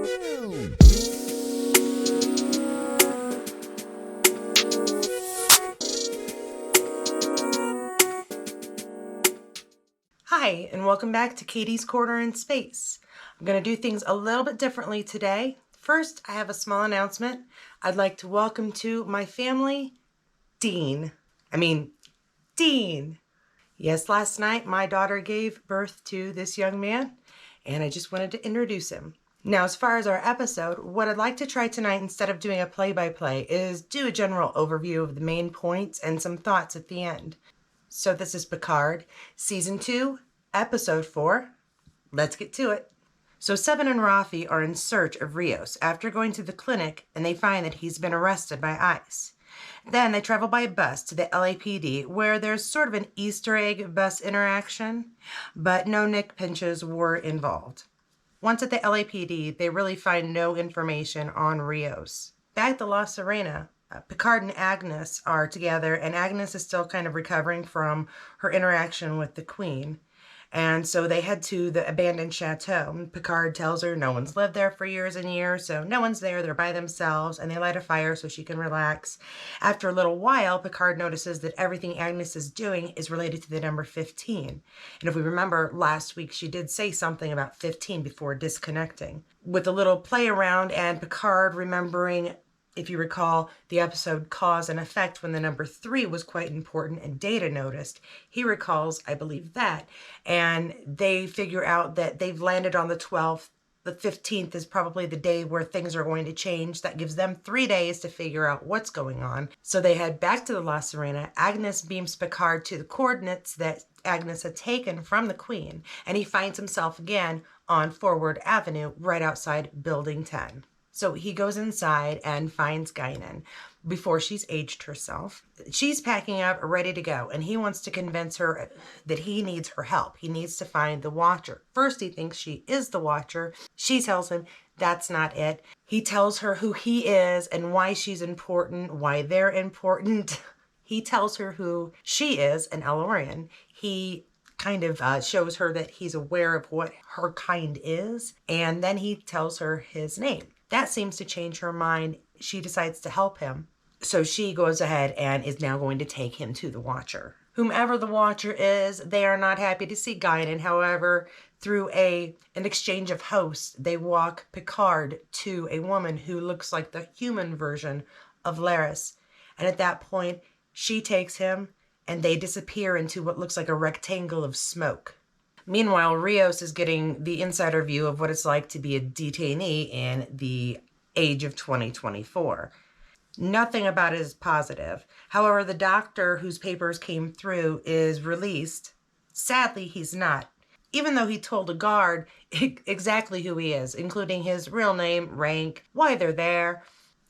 Hi, and welcome back to Katie's Corner in Space. I'm going to do things a little bit differently today. First, I have a small announcement. I'd like to welcome to my family, Dean. Dean. Yes, last night my daughter gave birth to this young man, and I just wanted to introduce him. Now, as far as our episode, what I'd like to try tonight, instead of doing a play-by-play, is do a general overview of the main points and some thoughts at the end. So this is Picard, Season 2, Episode 4. Let's get to it. So Seven and Rafi are in search of Rios after going to the clinic, and they find that he's been arrested by ICE. Then they travel by bus to the LAPD, where there's sort of an Easter egg bus interaction, but no Nick pinches were involved. Once at the LAPD, they really find no information on Rios. Back to La Serena, Picard and Agnes are together, and Agnes is still kind of recovering from her interaction with the Queen. And so they head to the abandoned chateau. Picard tells her no one's lived there for years and years, so no one's there, they're by themselves, and they light a fire so she can relax. After a little while, Picard notices that everything Agnes is doing is related to the number 15. And if we remember, last week she did say something about 15 before disconnecting. With a little play around and Picard remembering, if you recall, the episode Cause and Effect, when the number 3 was quite important and Data noticed, he recalls, I believe, that. And they figure out that they've landed on the 12th. The 15th is probably the day where things are going to change. That gives them 3 days to figure out what's going on. So they head back to the La Serena. Agnes beams Picard to the coordinates that Agnes had taken from the Queen, and he finds himself again on Forward Avenue right outside Building 10. So he goes inside and finds Guinan before she's aged herself. She's packing up, ready to go, and he wants to convince her that he needs her help. He needs to find the Watcher. First, he thinks she is the Watcher. She tells him that's not it. He tells her who he is and why she's important, why they're important. He tells her who she is, an Elorian. He kind of shows her that he's aware of what her kind is, and then he tells her his name. That seems to change her mind. She decides to help him. So she goes ahead and is now going to take him to the Watcher. Whomever the Watcher is, they are not happy to see Guinan. However, through an exchange of hosts, they walk Picard to a woman who looks like the human version of Laris. And at that point, she takes him and they disappear into what looks like a rectangle of smoke. Meanwhile, Rios is getting the insider view of what it's like to be a detainee in the age of 2024. Nothing about it is positive. However, the doctor whose papers came through is released. Sadly, he's not. Even though he told a guard exactly who he is, including his real name, rank, why they're there,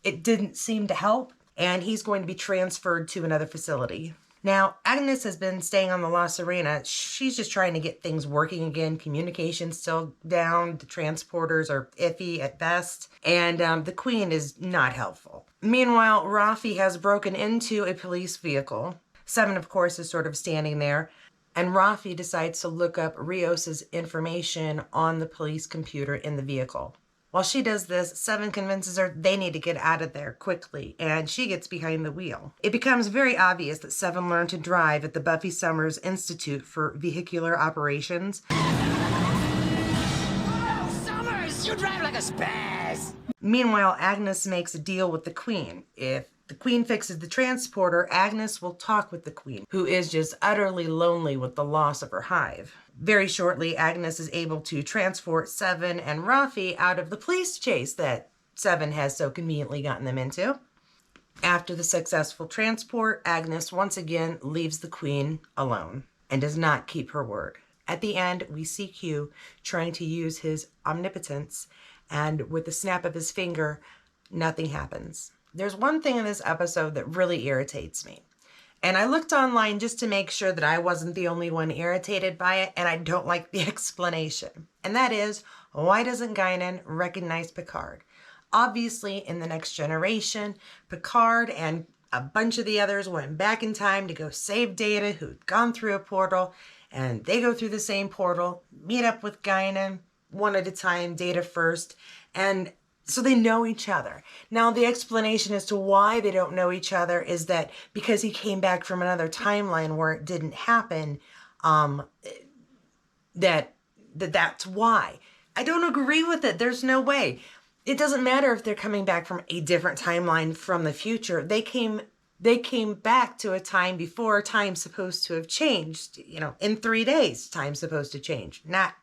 it didn't seem to help, and he's going to be transferred to another facility. Now, Agnes has been staying on the La Serena. She's just trying to get things working again. Communication's still down. The transporters are iffy at best. And the Queen is not helpful. Meanwhile, Rafi has broken into a police vehicle. Seven, of course, is sort of standing there. And Rafi decides to look up Rios's information on the police computer in the vehicle. While she does this, Seven convinces her they need to get out of there quickly, and she gets behind the wheel. It becomes very obvious that Seven learned to drive at the Buffy Summers Institute for Vehicular Operations. Oh, Summers, you drive like a spaz! Meanwhile, Agnes makes a deal with the Queen. If the Queen fixes the transporter, Agnes will talk with the Queen, who is just utterly lonely with the loss of her hive. Very shortly, Agnes is able to transport Seven and Rafi out of the police chase that Seven has so conveniently gotten them into. After the successful transport, Agnes once again leaves the Queen alone and does not keep her word. At the end, we see Q trying to use his omnipotence, and with the snap of his finger, nothing happens. There's one thing in this episode that really irritates me. And I looked online just to make sure that I wasn't the only one irritated by it, and I don't like the explanation. And that is, why doesn't Guinan recognize Picard? Obviously, in the Next Generation, Picard and a bunch of the others went back in time to go save Data, who'd gone through a portal, and they go through the same portal, meet up with Guinan, one at a time, Data first, And so they know each other. Now, the explanation as to why they don't know each other is that because he came back from another timeline where it didn't happen, that's why. I don't agree with it. There's no way. It doesn't matter if they're coming back from a different timeline from the future. They came back to a time before time's supposed to have changed. In 3 days, time's supposed to change, not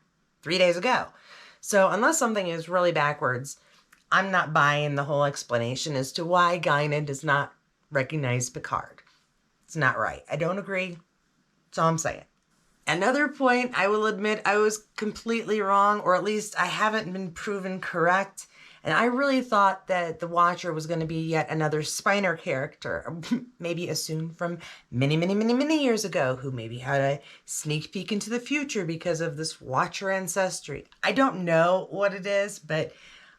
3 days ago. So unless something is really backwards, I'm not buying the whole explanation as to why Guinan does not recognize Picard. It's not right. I don't agree. That's all I'm saying. Another point, I will admit I was completely wrong, or at least I haven't been proven correct. And I really thought that the Watcher was going to be yet another Spiner character, maybe assumed from many, many, many, many years ago, who maybe had a sneak peek into the future because of this Watcher ancestry. I don't know what it is, but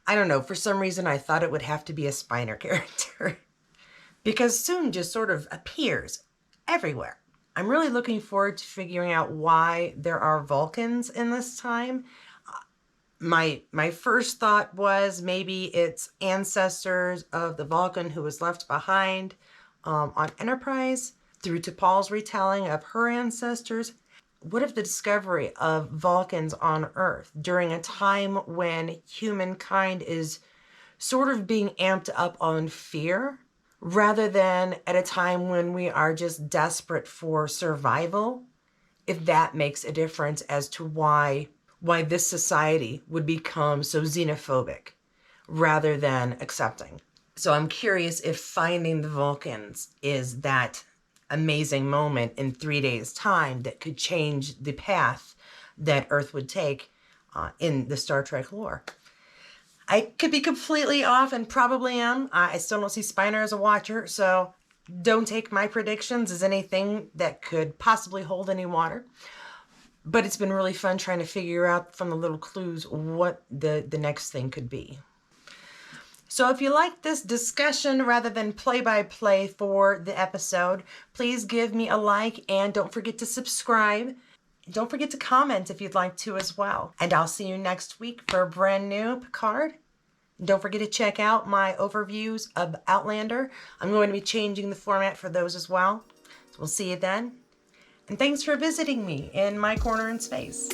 I don't know. For some reason, I thought it would have to be a Spiner character because Soong just sort of appears everywhere. I'm really looking forward to figuring out why there are Vulcans in this time. My first thought was maybe it's ancestors of the Vulcan who was left behind on Enterprise, through to Paul's retelling of her ancestors. What if the discovery of Vulcans on Earth during a time when humankind is sort of being amped up on fear, rather than at a time when we are just desperate for survival? If that makes a difference as to why this society would become so xenophobic rather than accepting. So I'm curious if finding the Vulcans is that amazing moment in 3 days' time that could change the path that Earth would take in the Star Trek lore. I could be completely off and probably am. I still don't see Spiner as a Watcher, so don't take my predictions as anything that could possibly hold any water. But it's been really fun trying to figure out from the little clues what the next thing could be. So if you like this discussion rather than play-by-play for the episode, please give me a like and don't forget to subscribe. Don't forget to comment if you'd like to as well. And I'll see you next week for a brand new Picard. Don't forget to check out my overviews of Outlander. I'm going to be changing the format for those as well. So we'll see you then. And thanks for visiting me in my corner in space.